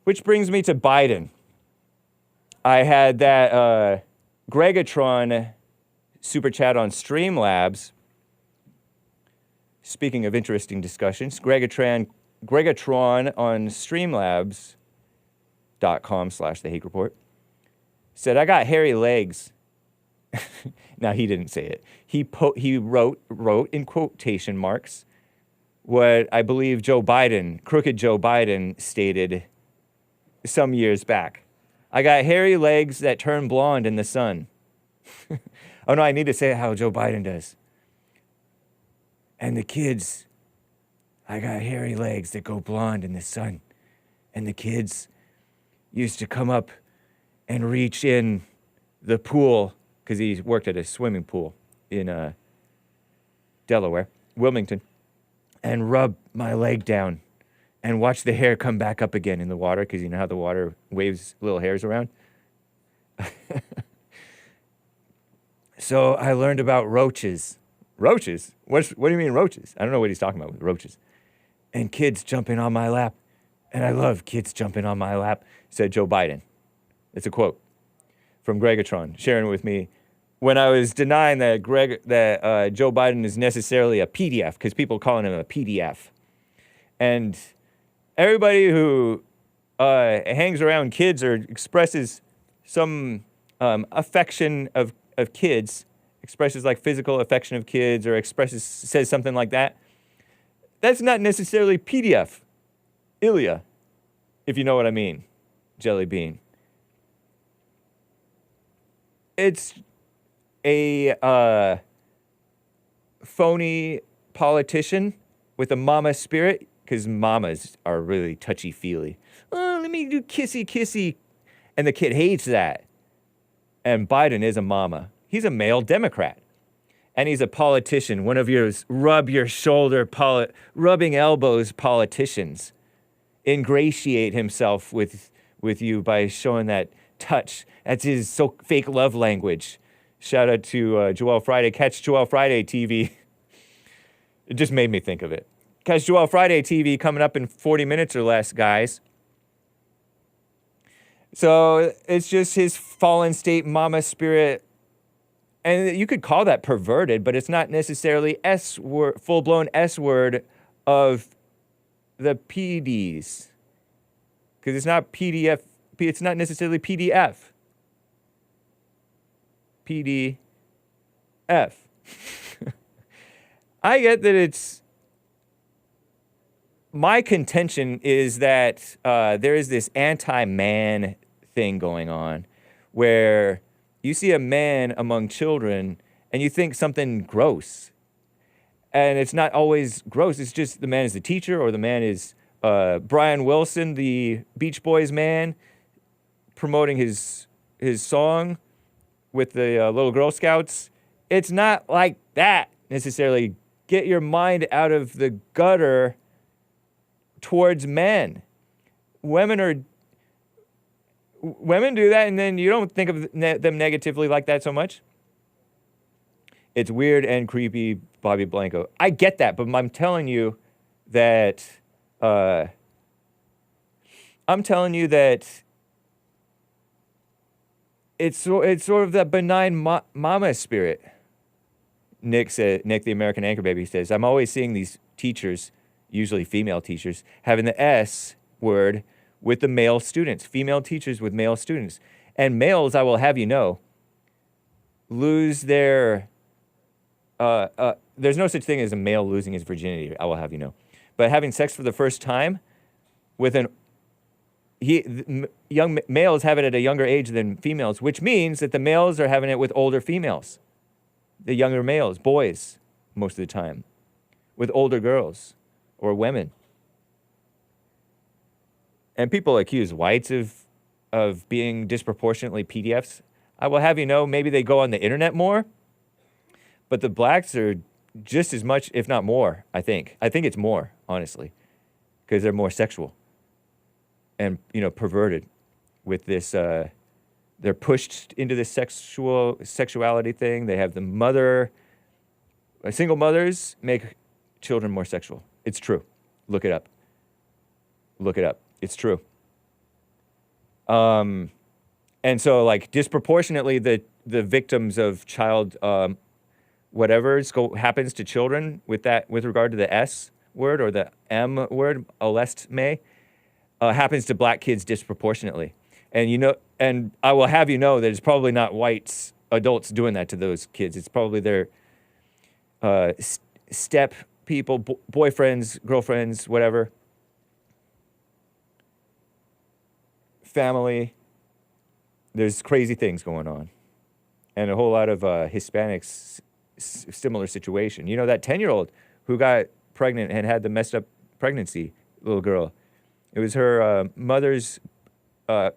Which brings me to Biden. I had that Gregatron super chat on Streamlabs. Speaking of interesting discussions, Gregatron on streamlabs.com/The Hake Report said, I got hairy legs. Now, he didn't say it. He wrote in quotation marks what I believe crooked Joe Biden stated some years back. I got hairy legs that turn blonde in the sun. Oh, no, I need to say it how Joe Biden does. And the kids, I got hairy legs that go blonde in the sun. And the kids used to come up and reach in the pool, because he worked at a swimming pool in Delaware, Wilmington, and rub my leg down and watch the hair come back up again in the water, because you know how the water waves little hairs around? So I learned about roaches. Roaches? What do you mean roaches? I don't know what he's talking about with roaches. And kids jumping on my lap. And I love kids jumping on my lap, said Joe Biden. It's a quote from Gregatron, sharing with me when I was denying that Joe Biden is necessarily a PDF, because people calling him a PDF. And everybody who hangs around kids or expresses some affection of kids, expresses like physical affection of kids, or says something like that, that's not necessarily PDF. Ilya, if you know what I mean. Jelly bean. It's a phony politician with a mama spirit, because mamas are really touchy-feely. Oh, let me do kissy-kissy. And the kid hates that. And Biden is a mama. He's a male Democrat. And he's a politician, one of your rub-your-shoulder, rubbing elbows politicians. Ingratiate himself with you by showing that touch. That's his fake love language. Shout out to Joel Friday. Catch Joel Friday TV. It just made me think of it. Catch Joel Friday TV coming up in 40 minutes or less, guys. So it's just his fallen state mama spirit. And you could call that perverted, but it's not necessarily full-blown S-word of the PDs. Because it's not PDF. It's not necessarily PDF. PDF. I get that it's... My contention is that there is this anti-man thing going on where you see a man among children and you think something gross. And it's not always gross. It's just the man is the teacher, or the man is Brian Wilson, the Beach Boys man, promoting his song with the little Girl Scouts. It's not like that necessarily. Get your mind out of the gutter towards men. Women do that, and then you don't think of them negatively like that so much. It's weird and creepy, Bobby Blanco. I get that, but I'm telling you that it's sort of that benign mama spirit. Nick, the American Anchor Baby, says, I'm always seeing these teachers, usually female teachers, having the S word with the male students, female teachers with male students. And males, I will have you know, lose their... there's no such thing as a male losing his virginity, I will have you know. But having sex for the first time with young males have it at a younger age than females, which means that the males are having it with older females. The younger males, boys, most of the time, with older girls or women. And people accuse whites of being disproportionately PDFs. I will have you know, maybe they go on the internet more, but the blacks are just as much, if not more, I think. I think it's more, honestly, because they're more sexual and, perverted with this. They're pushed into this sexuality thing. They have single mothers make children more sexual. It's true. Look it up. It's true. And so, like, disproportionately, the victims of child whatever happens to children with regard to the S word or the M word, molest happens to black kids disproportionately. And I will have you know that it's probably not white adults doing that to those kids. It's probably their step people, boyfriends, girlfriends, whatever, family. There's crazy things going on. And a whole lot of Hispanics, similar situation. You know, that 10-year-old who got pregnant and had the messed up pregnancy, little girl. It was her mother's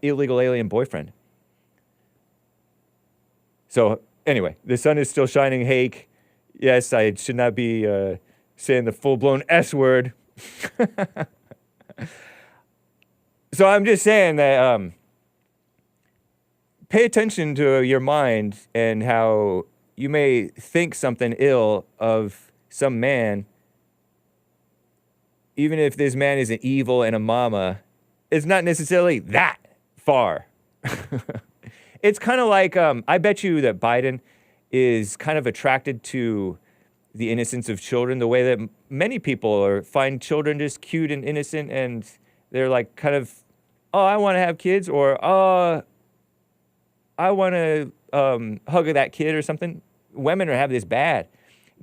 illegal alien boyfriend. So, anyway, the sun is still shining, Hake. Yes, I should not be saying the full-blown S word. So I'm just saying that pay attention to your mind and how you may think something ill of some man, even if this man is an evil and a mama. It's not necessarily that far. It's kind of like, I bet you that Biden is kind of attracted to the innocence of children, the way that many people find children just cute and innocent, and they're like kind of, oh, I want to have kids, or I want to hug that kid or something. Women have this bad.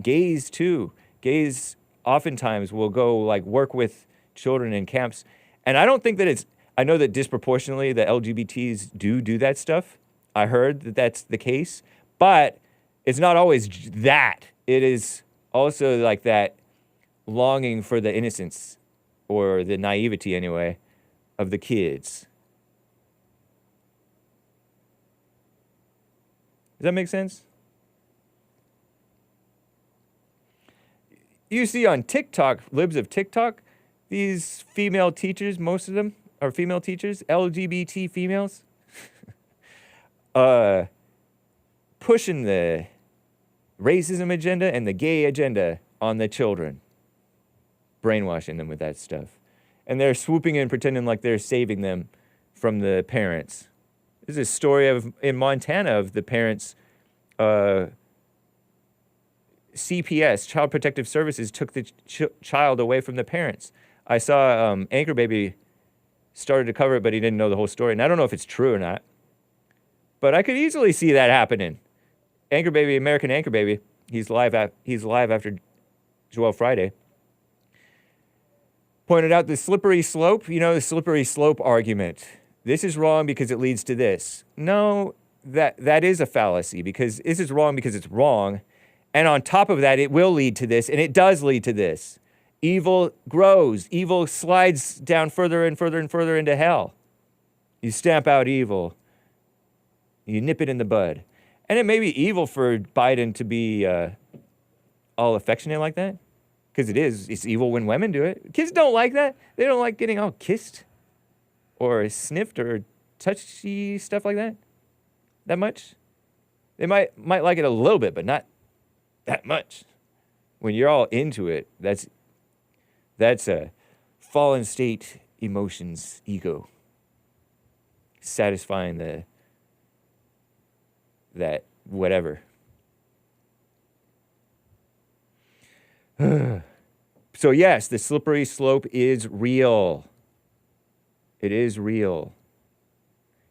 Gays, too. Gays oftentimes will go, like, work with children in camps. And I don't think that I know that disproportionately the LGBTs do that stuff. I heard that that's the case. But it's not always that. It is also like that longing for the innocence, or the naivety anyway, of the kids. Does that make sense? You see on TikTok, libs of TikTok, these female teachers, most of them are female teachers, LGBT females, pushing the racism agenda and the gay agenda on the children, brainwashing them with that stuff. And they're swooping in, pretending like they're saving them from the parents. There's a story in Montana of the parents, CPS, Child Protective Services, took the child away from the parents. I saw Anchor Baby started to cover it, but he didn't know the whole story. And I don't know if it's true or not. But I could easily see that happening. Anchor Baby, American Anchor Baby, he's live after Joel Friday, pointed out the slippery slope, the slippery slope argument. This is wrong because it leads to this. No, that is a fallacy, because this is wrong because it's wrong. And on top of that, it will lead to this, and it does lead to this. Evil grows. Evil slides down further and further and further into hell. You stamp out evil. You nip it in the bud. And it may be evil for Biden to be all affectionate like that, because it is. It's evil when women do it. Kids don't like that. They don't like getting all kissed or sniffed or touchy stuff like that much. They might like it a little bit, but not that much. When you're all into it, that's a fallen state emotions ego. Satisfying that whatever. So yes, the slippery slope is real. It is real.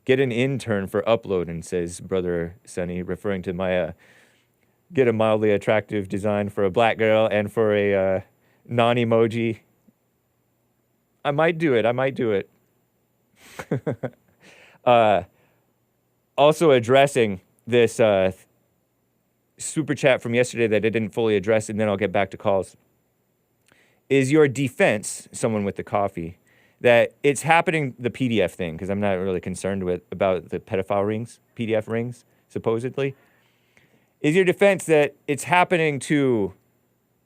Get an intern for uploading, says Brother Sonny, referring to my get a mildly attractive design for a black girl and for a non-emoji. I might do it. Also addressing this super chat from yesterday that I didn't fully address, and then I'll get back to calls. Is your defense, someone with the coffee, that it's happening, the PDF thing, because I'm not really concerned about the pedophile rings, PDF rings, supposedly. Is your defense that it's happening to,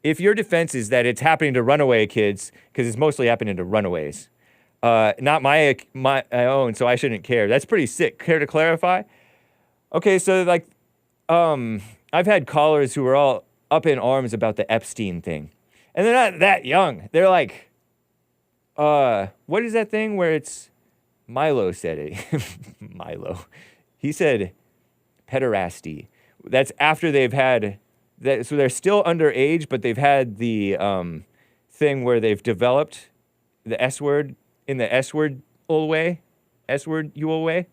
if your defense is that it's happening to runaway kids, because it's mostly happening to runaways, not my own, so I shouldn't care. That's pretty sick. Care to clarify? Okay, so like, I've had callers who were all up in arms about the Epstein thing. And they're not that young. They're like, what is that thing where it's Milo said it. Milo. He said pederasty. That's after they've had that. So they're still underage, but they've had the thing where they've developed the S word in the S word way. S word you way.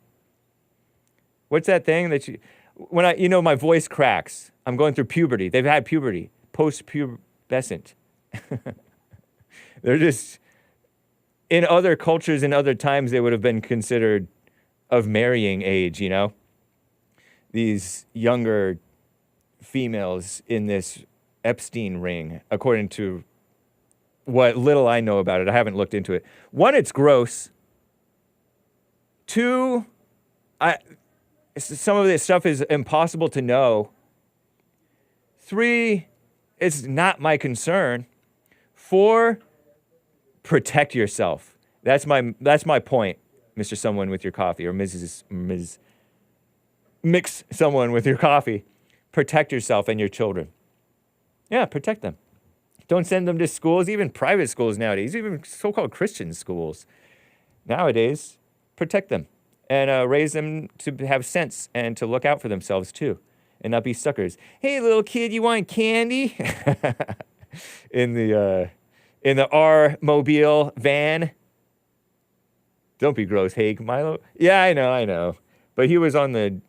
What's that thing that you, when I, my voice cracks. I'm going through puberty. They've had puberty, post-pubescent. They're just, in other cultures and other times, they would have been considered of marrying age, These younger females in this Epstein ring, according to what little I know about it. I haven't looked into it. One, it's gross. Two, some of this stuff is impossible to know. Three, it's not my concern. Four, protect yourself. That's my point, Mr. Someone with your coffee, or Ms. Mix someone with your coffee. Protect yourself and your children. Yeah, protect them. Don't send them to schools, even private schools nowadays, even so-called Christian schools. Nowadays, protect them and raise them to have sense and to look out for themselves too, and not be suckers. Hey, little kid, you want candy? in the R-mobile van. Don't be gross, hey, Milo. Yeah, I know. But he was on the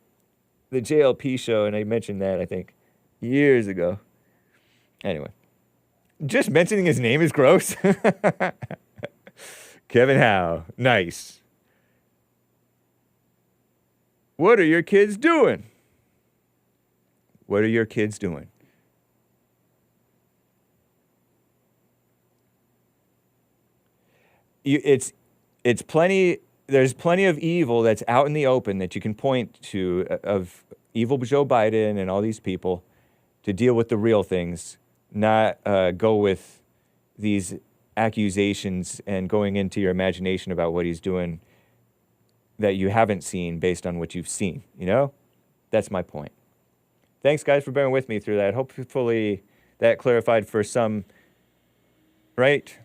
JLP show, and I mentioned that, I think, years ago. Anyway. Just mentioning his name is gross. Kevin Howe. Nice. What are your kids doing? What are your kids doing? It's plenty. There's plenty of evil that's out in the open that you can point to of evil Joe Biden and all these people to deal with the real things, not go with these accusations and going into your imagination about what he's doing that you haven't seen based on what you've seen, That's my point. Thanks, guys, for bearing with me through that. Hopefully that clarified for some, right?